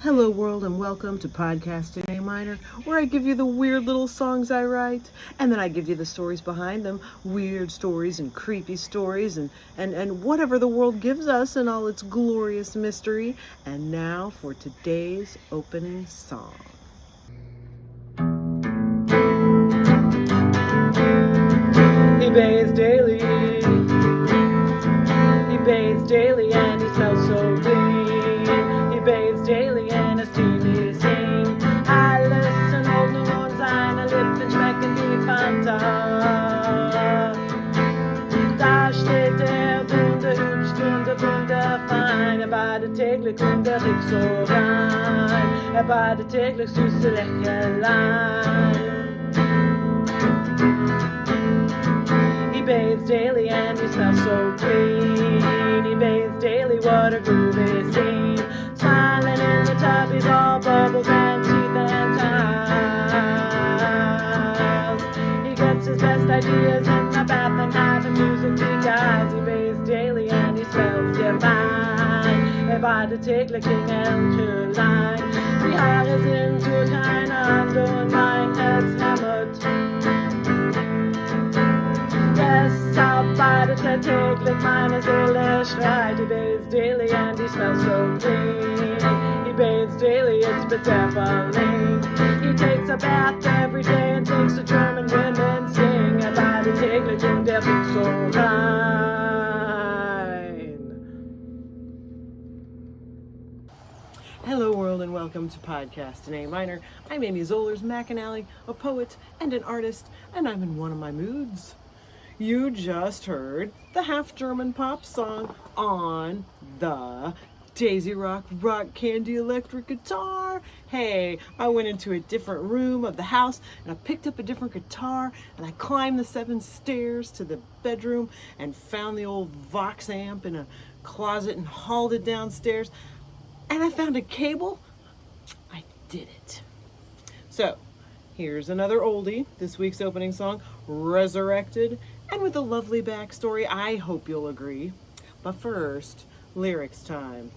Hello world and welcome to Podcast in A Minor, where I give you the weird little songs I write, and then I give you the stories behind them, weird stories and creepy stories and whatever the world gives us in all its glorious mystery. And now for today's opening song. He bathes daily, and he smells so clean. He bathes daily in a steamy scene. Alles und Ordnung und seine Lippen schmecken wie Fanta. Da steht wunderhübsch, wunderfein. Badet täglich und riecht so rein. Badet täglich süße Lächelein. He bathes daily and he smells so clean. He bathes daily, what a groovy scene. Smiling in the tub, he's all bubbles and teeth and tiles. He gets his best ideas in the bath and having music because he bathes daily and he smells divine. Badet täglich en Köhlein. Die Haare sind durcheinander und mein Herz hämmert. Deshalb badet täglich meine Seele schreit. He bathes daily and he smells so clean. He bathes daily, it's bedeviling. He takes a bath every day and takes the German women sing. Badet täglich und riecht so rein. Hello world and welcome to Podcast in A Minor. I'm Amy Zollers McAnally, a poet and an artist, and I'm in one of my moods. You just heard the half-German pop song on the Daisy Rock Candy electric guitar. Hey, I went into a different room of the house and I picked up a different guitar and I climbed the 7 stairs to the bedroom and found the old Vox amp in a closet and hauled it downstairs. And I found a cable. I did it. So, here's another oldie, this week's opening song, Resurrected, and with a lovely backstory, I hope you'll agree. But first, lyrics time.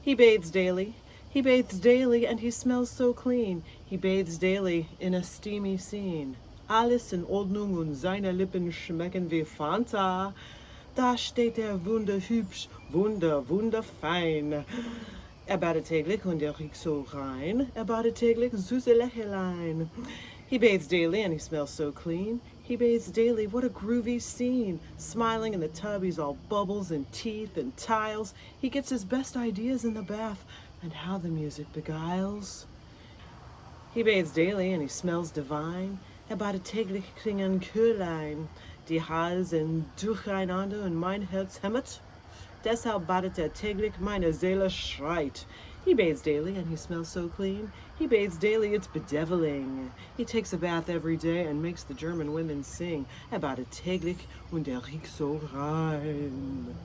He bathes daily, and he smells so clean. He bathes daily in a steamy scene. Alles in Ordnung und seine Lippen schmecken wie Fanta. Da steht wunderhübsch, wunderfein. Badet täglich und riecht so rein. Badet täglich süße Lächelein. He bathes daily and he smells so clean. He bathes daily, what a groovy scene. Smiling in the tub, he's all bubbles and teeth and tiles. He gets his best ideas in the bath, and how the music beguiles. He bathes daily and he smells divine. Badet täglich en Köhlein. Die Haare sind durcheinander und mein Herz hämmert. Deshalb badet täglich meine Seele schreit. He bathes daily and he smells so clean. He bathes daily, it's bedeviling. He takes a bath every day and makes the German women sing. Badet täglich und riecht so rein.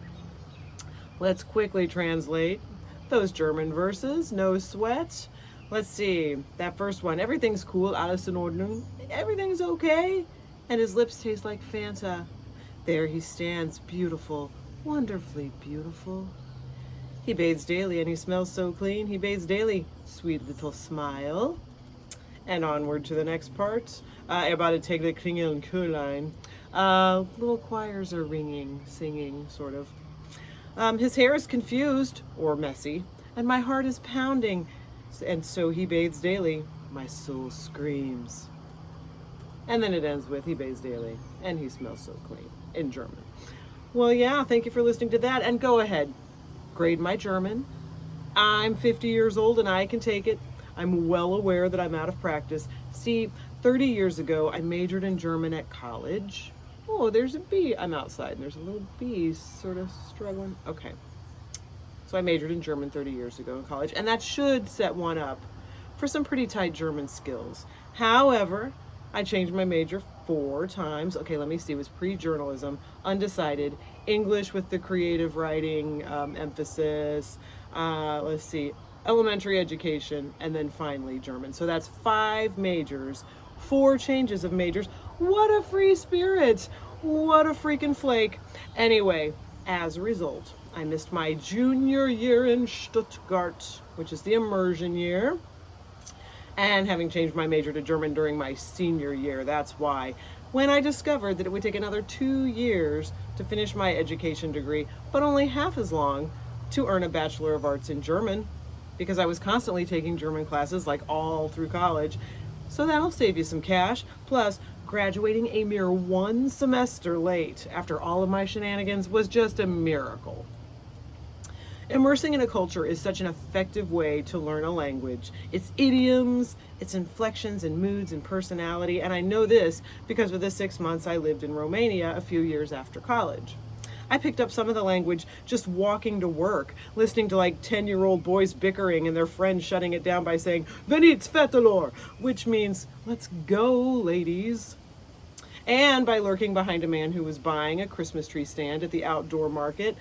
Let's quickly translate those German verses. No sweat. Let's see. That first one. Everything's cool. Alles in Ordnung. Everything's okay. And his lips taste like Fanta. There he stands, beautiful. Wonderfully beautiful. He bathes daily and he smells so clean. He bathes daily, sweet little smile. And onward to the next part. Badet täglich en Köhlein. Little choirs are ringing, singing, sort of. His hair is confused, or messy, and my heart is pounding. And so he bathes daily. My soul screams. And then it ends with, he bathes daily and he smells so clean, in German. Well, yeah, thank you for listening to that. And go ahead, grade my German. I'm 50 years old and I can take it. I'm well aware that I'm out of practice. See, 30 years ago, I majored in German at college. Oh, there's a bee. I'm outside and there's a little bee sort of struggling. Okay. So I majored in German 30 years ago in college, and that should set one up for some pretty tight German skills. However, I changed my major 4 times. Okay, let me see. It was pre-journalism, undecided, English with the creative writing emphasis. Let's see, elementary education, and then finally German. So that's 5 majors, 4 changes of majors. What a free spirit. What a freaking flake. Anyway, as a result, I missed my junior year in Stuttgart, which is the immersion year. And having changed my major to German during my senior year, that's why. When I discovered that it would take another 2 years to finish my education degree, but only half as long to earn a Bachelor of Arts in German, because I was constantly taking German classes like all through college. So that'll save you some cash. Plus, graduating a mere 1 semester late after all of my shenanigans was just a miracle. Immersing in a culture is such an effective way to learn a language. Its idioms, its inflections and moods and personality, and I know this because of the 6 months I lived in Romania a few years after college. I picked up some of the language just walking to work, listening to like 10-year-old boys bickering and their friends shutting it down by saying, "Venit fetelor," which means, "Let's go, ladies." And by lurking behind a man who was buying a Christmas tree stand at the outdoor market,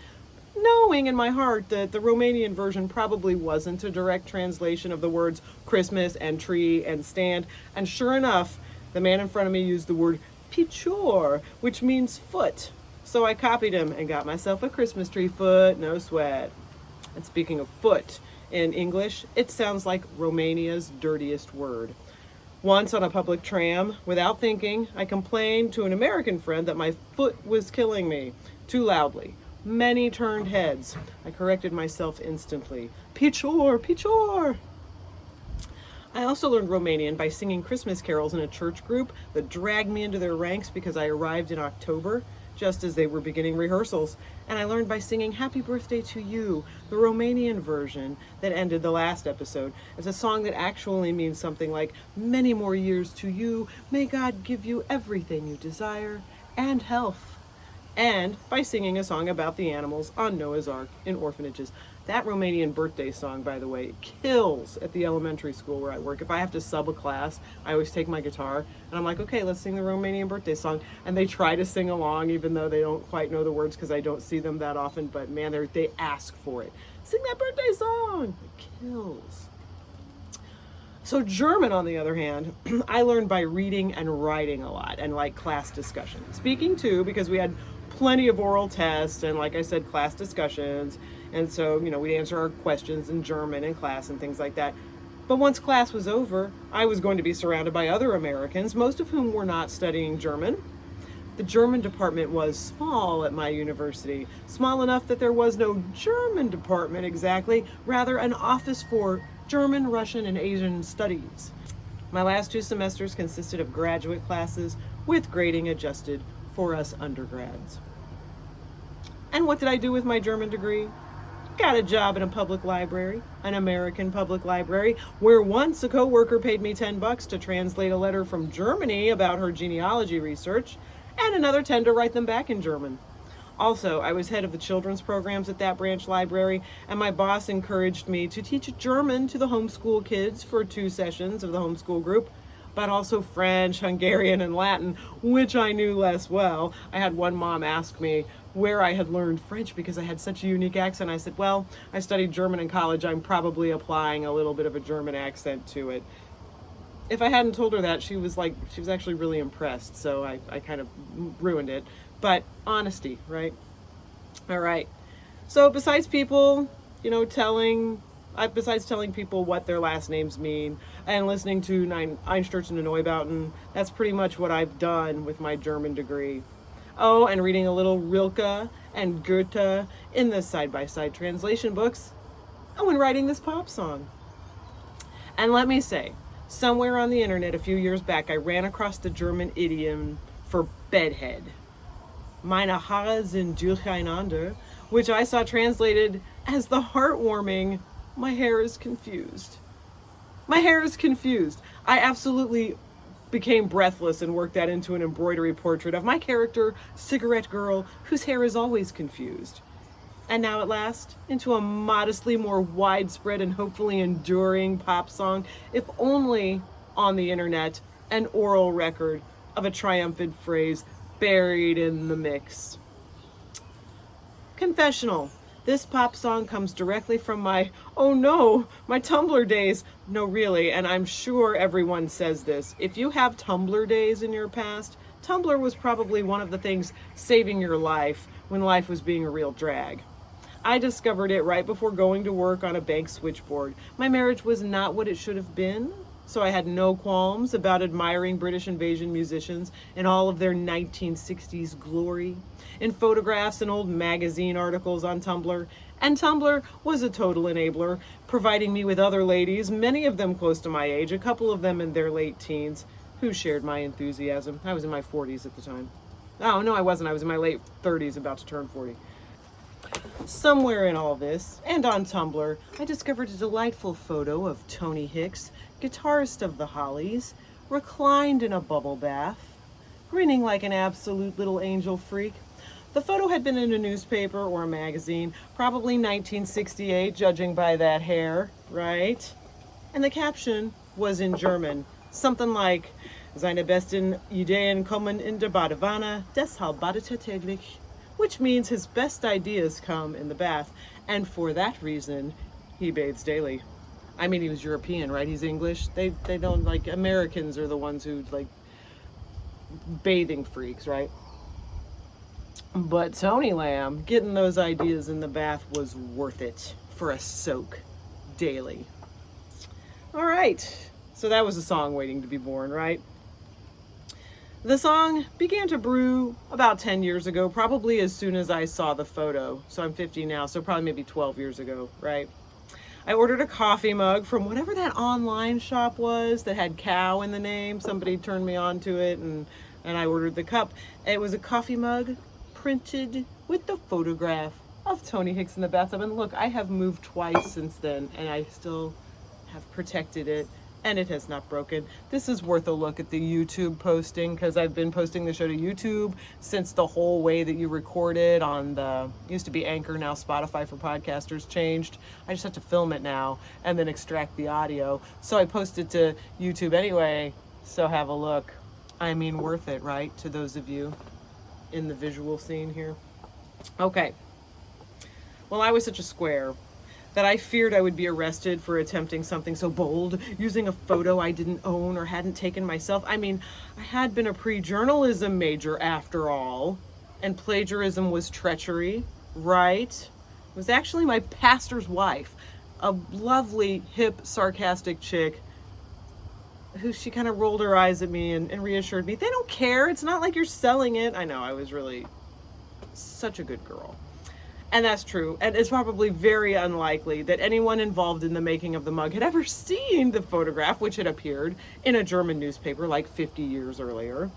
knowing in my heart that the Romanian version probably wasn't a direct translation of the words Christmas and tree and stand. And sure enough, the man in front of me used the word picior, which means foot. So I copied him and got myself a Christmas tree foot, no sweat. And speaking of foot, in English, it sounds like Romania's dirtiest word. Once on a public tram, without thinking, I complained to an American friend that my foot was killing me too loudly. Many turned heads. I corrected myself instantly. Picior, picior. I also learned Romanian by singing Christmas carols in a church group that dragged me into their ranks because I arrived in October, just as they were beginning rehearsals. And I learned by singing Happy Birthday to You, the Romanian version that ended the last episode. It's a song that actually means something like, "Many more years to you, may God give you everything you desire, and health." And by singing a song about the animals on Noah's Ark in orphanages. That Romanian birthday song, by the way, kills at the elementary school where I work. If I have to sub a class, I always take my guitar and I'm like, okay, let's sing the Romanian birthday song. And they try to sing along even though they don't quite know the words because I don't see them that often. But man, they ask for it. Sing that birthday song. It kills. So German, on the other hand, I learned by reading and writing a lot and like class discussion. Speaking too, because we had plenty of oral tests and, like I said, class discussions. And so, we'd answer our questions in German in class and things like that. But once class was over, I was going to be surrounded by other Americans, most of whom were not studying German. The German department was small at my university, small enough that there was no German department exactly, rather an office for German, Russian, and Asian studies. My last 2 semesters consisted of graduate classes with grading adjusted for us undergrads. And what did I do with my German degree? Got a job in a public library, an American public library, where once a coworker paid me $10 to translate a letter from Germany about her genealogy research, and another 10 to write them back in German. Also, I was head of the children's programs at that branch library, and my boss encouraged me to teach German to the homeschool kids for 2 sessions of the homeschool group, but also French, Hungarian, and Latin, which I knew less well. I had one mom ask me where I had learned French because I had such a unique accent. I said, well, I studied German in college. I'm probably applying a little bit of a German accent to it. If I hadn't told her that, she was actually really impressed, so I kind of ruined it. But honesty, right? All right. So besides people, besides telling people what their last names mean and listening to Einstürzen und Neubauten, that's pretty much what I've done with my German degree. Oh, and reading a little Rilke and Goethe in the side-by-side translation books, and when writing this pop song. And let me say, somewhere on the internet a few years back, I ran across the German idiom for bedhead. Meine Haare sind durcheinander, which I saw translated as the heartwarming, my hair is confused. My hair is confused. I absolutely became breathless and worked that into an embroidery portrait of my character, Cigarette Girl, whose hair is always confused. And now at last, into a modestly more widespread and hopefully enduring pop song, if only on the internet, an oral record of a triumphant phrase buried in the mix. Confessional. This pop song comes directly from my Tumblr days. No, really, and I'm sure everyone says this. If you have Tumblr days in your past, Tumblr was probably one of the things saving your life when life was being a real drag. I discovered it right before going to work on a bank switchboard. My marriage was not what it should have been, so I had no qualms about admiring British invasion musicians in all of their 1960s glory, in photographs and old magazine articles on Tumblr. And Tumblr was a total enabler, providing me with other ladies, many of them close to my age, a couple of them in their late teens, who shared my enthusiasm. I was in my 40s at the time. Oh, no, I wasn't. I was in my late 30s, about to turn 40. Somewhere in all this, and on Tumblr, I discovered a delightful photo of Tony Hicks, guitarist of the Hollies, reclined in a bubble bath, grinning like an absolute little angel freak. The photo had been in a newspaper or a magazine, probably 1968, judging by that hair, right? And the caption was in German, something like, Seine besten Ideen kommen in der Badewanne, deshalb badet er täglich, which means his best ideas come in the bath, and for that reason, he bathes daily. I mean, he was European, right? He's English. They don't, like, Americans are the ones who, like, bathing freaks, right? But Tony Lamb, getting those ideas in the bath was worth it for a soak daily. All right, so that was a song waiting to be born, right? The song began to brew about 10 years ago, probably as soon as I saw the photo. So I'm 50 now, so probably maybe 12 years ago, right? I ordered a coffee mug from whatever that online shop was that had cow in the name. Somebody turned me on to it, and I ordered the cup. It was a coffee mug printed with the photograph of Tony Hicks in the bathtub. And look, I have moved twice since then, and I still have protected it, and it has not broken. This is worth a look at the YouTube posting, because I've been posting the show to YouTube since the whole way that you record it on the, used to be Anchor, now Spotify for podcasters, changed. I just have to film it now and then extract the audio. So I posted to YouTube anyway, so have a look. I mean, worth it, right? To those of you in the visual scene here. Okay. Well, I was such a square that I feared I would be arrested for attempting something so bold, using a photo I didn't own or hadn't taken myself. I mean, I had been a pre-journalism major after all, and plagiarism was treachery, right? It was actually my pastor's wife, a lovely, hip, sarcastic chick, who she kind of rolled her eyes at me and reassured me, they don't care, it's not like you're selling it. I know, I was really such a good girl. And that's true. And it's probably very unlikely that anyone involved in the making of the mug had ever seen the photograph, which had appeared in a German newspaper like 50 years earlier.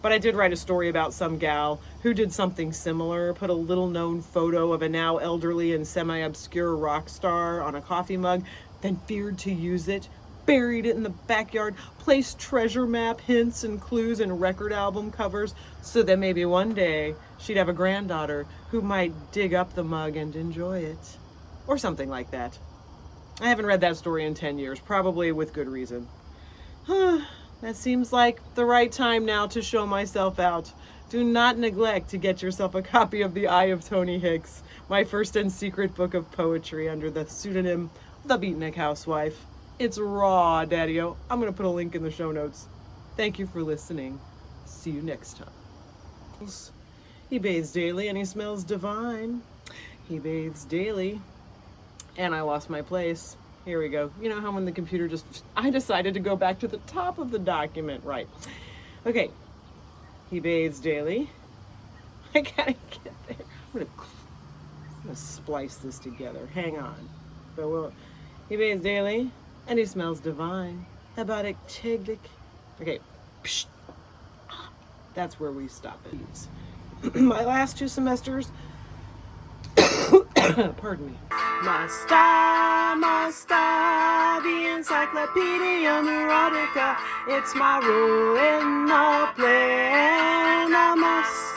But I did write a story about some gal who did something similar, put a little known photo of a now elderly and semi-obscure rock star on a coffee mug, then feared to use it, buried it in the backyard, placed treasure map hints and clues in record album covers, so that maybe one day she'd have a granddaughter who might dig up the mug and enjoy it. Or something like that. I haven't read that story in 10 years, probably with good reason. That seems like the right time now to show myself out. Do not neglect to get yourself a copy of The Eye of Tony Hicks, my first and secret book of poetry under the pseudonym The Beatnik Housewife. It's raw, Daddy-O. I'm going to put a link in the show notes. Thank you for listening. See you next time. He bathes daily and he smells divine. He bathes daily. And I lost my place. Here we go. You know how when the computer I decided to go back to the top of the document. Right. Okay. He bathes daily. I gotta get there. I'm gonna splice this together. Hang on. He bathes daily. And he smells divine. About täglich. Okay. Psst. That's where we stop it. My last 2 semesters. Pardon me. My star, the Encyclopedia Neurotica. It's my role in the play, and I must